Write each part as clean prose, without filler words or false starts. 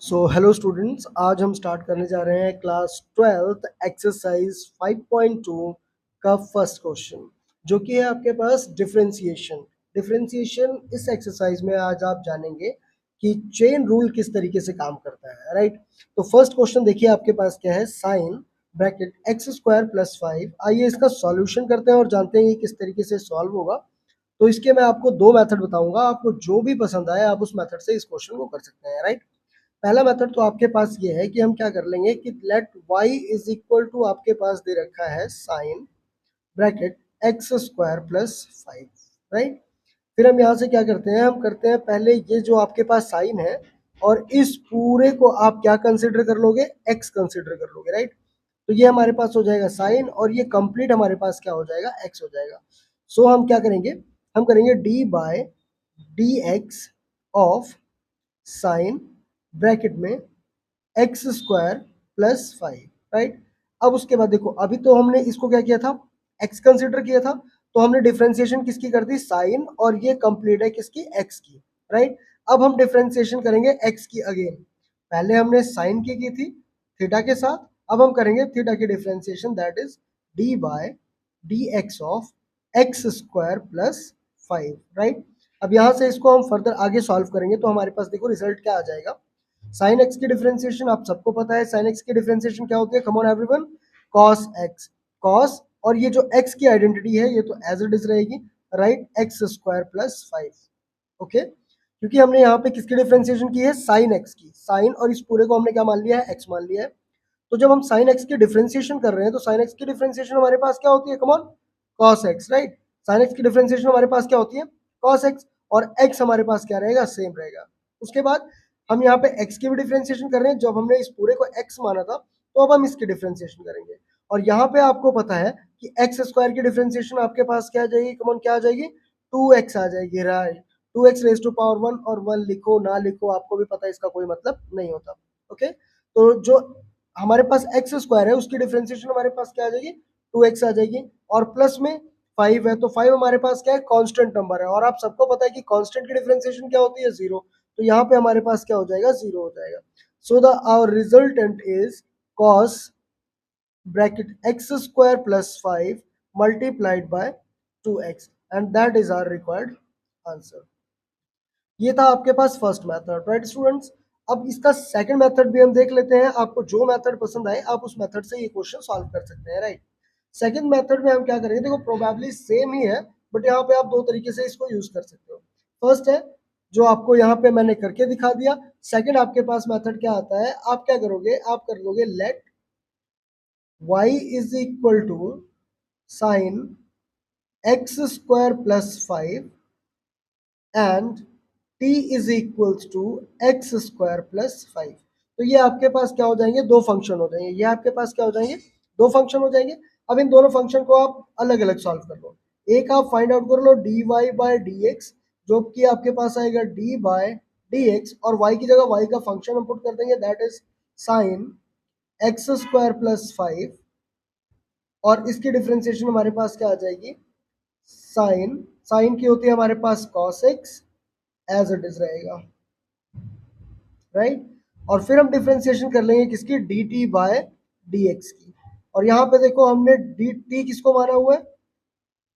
Hello students, आज हम start करने जा रहे हैं क्लास 12th एक्सरसाइज 5.2 का फर्स्ट क्वेश्चन, जो कि है आपके पास डिफरेंशिएशन इस एक्सरसाइज में आज आप जानेंगे कि चेन रूल किस तरीके से काम करता है। राइट, तो फर्स्ट क्वेश्चन देखिए आपके पास क्या है, sine bracket x square plus 5। आइए इसका सॉल्यूशन करते हैं और जानते हैं ये किस तरीके से सॉल्व होगा। तो इसके मैं आपको दो मेथड बताऊंगा, आपको जो भी पसंद आए आप उस मेथड से इस क्वेश्चन को कर सकते हैं। राइट, पहला मेथड तो आपके पास ये है कि हम क्या कर लेंगे कि let y is equal to आपके पास दे रखा है sine bracket x square plus 5। Right, फिर हम यहाँ से क्या करते हैं, हम करते हैं पहले ये जो आपके पास साइन है और इस पूरे को आप क्या कंसिडर कर लोगे, x कंसिडर कर लोगे। राइट, तो ये हमारे पास हो जाएगा साइन और ये कंप्लीट हमारे पास क्या हो जाएगा, x हो जाएगा। सो हम क्या करेंगे, हम करेंगे d by d x of sine bracket में एक्स स्क्वायर प्लस 5। राइट, अब उसके बाद देखो, अभी तो हमने इसको क्या किया था, x कंसिडर किया था, तो हमने डिफरेंशिएशन किसकी कर दी, साइन, और ये कंप्लीट है किसकी, x की। राइट, अब हम डिफरेंशिएशन करेंगे x की अगेन। पहले हमने साइन की थी थीटा के साथ, अब हम करेंगे थीटा की differentiation, that is d by d x of x square plus 5। Right, अब यहाँ से इसको हम फर्दर आगे सॉल्व करेंगे तो हमारे पास देखो रिजल्ट क्या आ जाएगा। साइन एक्स की डिफरेंशिएशन आप सबको पता है, साइन एक्स की डिफरेंशिएशन क्या होती है, come on everyone, cos x. Cos और ये जो एक्स की आइडेंटिटी है ये तो एज इट इज रहेगी, right, x square plus 5। Okay, क्योंकि हमने यहाँ पे किसकी डिफरेंशिएशन की है, साइन एक्स की। साइन और इस पूरे को हमने क्या मान लिया है, एक्स मान लिया है। तो जब हम साइन एक्स की डिफरेंशिएशन कर रहे हैं तो साइन एक्स की डिफरेंशिएशन हमारे पास क्या होती है, come on, cos x. Right, sine x की डिफरेंशिएशन हमारे पास क्या होती है, कॉस एक्स, और एक्स हमारे पास क्या रहेगा, सेम रहेगा। उसके बाद हम यहाँ पे x की भी डिफरेंशिएशन कर रहे हैं, जब हमने इस पूरे को x माना था तो अब हम इसकी डिफरेंशिएशन करेंगे। और यहाँ पे आपको पता है कि एक्स स्क्वायर की डिफरेंशिएशन आपके पास क्या आ जाएगी, कमन क्या आ जाएगी, 2x आ जाएगी। Right, 2x raise to power 1, और 1 लिखो ना लिखो आपको भी पता है इसका कोई मतलब नहीं होता। ओके, तो जो हमारे पास एक्स स्क्वायर है उसकी डिफरेंशिएशन हमारे पास क्या आ जाएगी, 2x आ जाएगी, और प्लस में 5 है तो 5 हमारे पास क्या है, कांस्टेंट नंबर है, और आप सबको पता है कि कांस्टेंट की डिफरेंशिएशन क्या होती है, 0। तो यहाँ पे हमारे पास क्या हो जाएगा, 0 हो जाएगा। So the our resultant is cos bracket x square plus 5 multiplied by 2x, and that is our required answer. ये था आपके पास फर्स्ट मेथड। राइट स्टूडेंट्स, अब इसका सेकंड मेथड भी हम देख लेते हैं। आपको जो मेथड पसंद आए आप उस मेथड से ये क्वेश्चन सॉल्व कर सकते हैं। राइट, सेकंड मेथड में हम क्या करेंगे, देखो प्रोबेबली सेम ही है, बट यहाँ पे आप दो तरीके से इसको यूज कर सकते हो। फर्स्ट है जो आपको यहाँ पे मैंने करके दिखा दिया। सेकंड आपके पास मेथड क्या आता है, आप क्या करोगे, आप कर दोगे let y is equal to sine x square plus 5 and t is equals to x square plus 5। तो ये आपके पास क्या हो जाएंगे, दो फंक्शन हो जाएंगे, ये आपके पास क्या हो जाएंगे, दो फंक्शन हो जाएंगे। अब इन दोनों फंक्शन को आप अलग अलग सॉल्व कर लो। एक आप फाइंड आउट कर लो dy बाय dx, जो कि आपके पास आएगा d बाय dx, और y की जगह y का फंक्शन हम पुट कर देंगे, that is sine x square plus 5, और इसकी डिफरेंशिएशन हमारे पास क्या आ जाएगी, साइन, साइन की होती है हमारे पास cos x, as it is रहेगा। राइट, और फिर हम डिफरेंशिएशन कर लेंगे किसकी, d t by d x की। और यहाँ पे देखो हमने डी टी किसको माना हुआ है,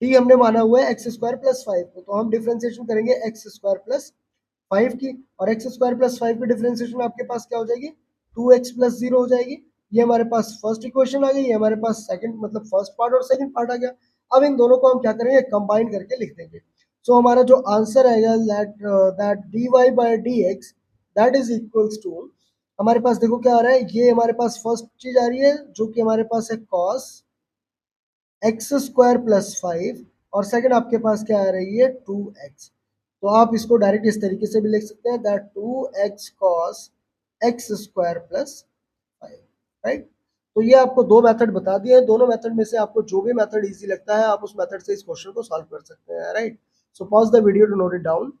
टी हमने माना हुआ है एक्स स्क्वायर प्लस 5 को, तो हम डिफरेंशिएशन करेंगे एक्स स्क्वायर प्लस 5 की, और एक्स स्क्वायर प्लस 5 की डिफरेंशिएशन आपके पास क्या हो जाएगी, 2x प्लस 0 हो जाएगी। ये हमारे पास फर्स्ट इक्वेशन आ गई, ये हमारे पास सेकंड मतलब फर्स्ट पार्ट और सेकंड पार्ट आ गया। अब इन दोनों को हम क्या करेंगे, कंबाइन करके लिख देंगे। सो हमारा जो आंसर आएगा that d y by d x that is equals to, हमारे पास देखो क्या आ रहा है, ये हमारे पास फर्स्ट चीज आ रही है जो कि हमारे पास है cos एक्स स्क्वायर प्लस 5, और सेकंड आपके पास क्या आ रही है, 2x। तो आप इसको डायरेक्ट इस तरीके से भी लिख सकते हैं, that 2x cos x square plus 5। Right, तो ये आपको दो मेथड बता दिए, दोनों मेथड में से आपको जो भी मेथड इजी लगता है आप उस मेथड से इस क्वेश्चन को सॉल्व कर सकते हैं। Right, so pause the video to note it down.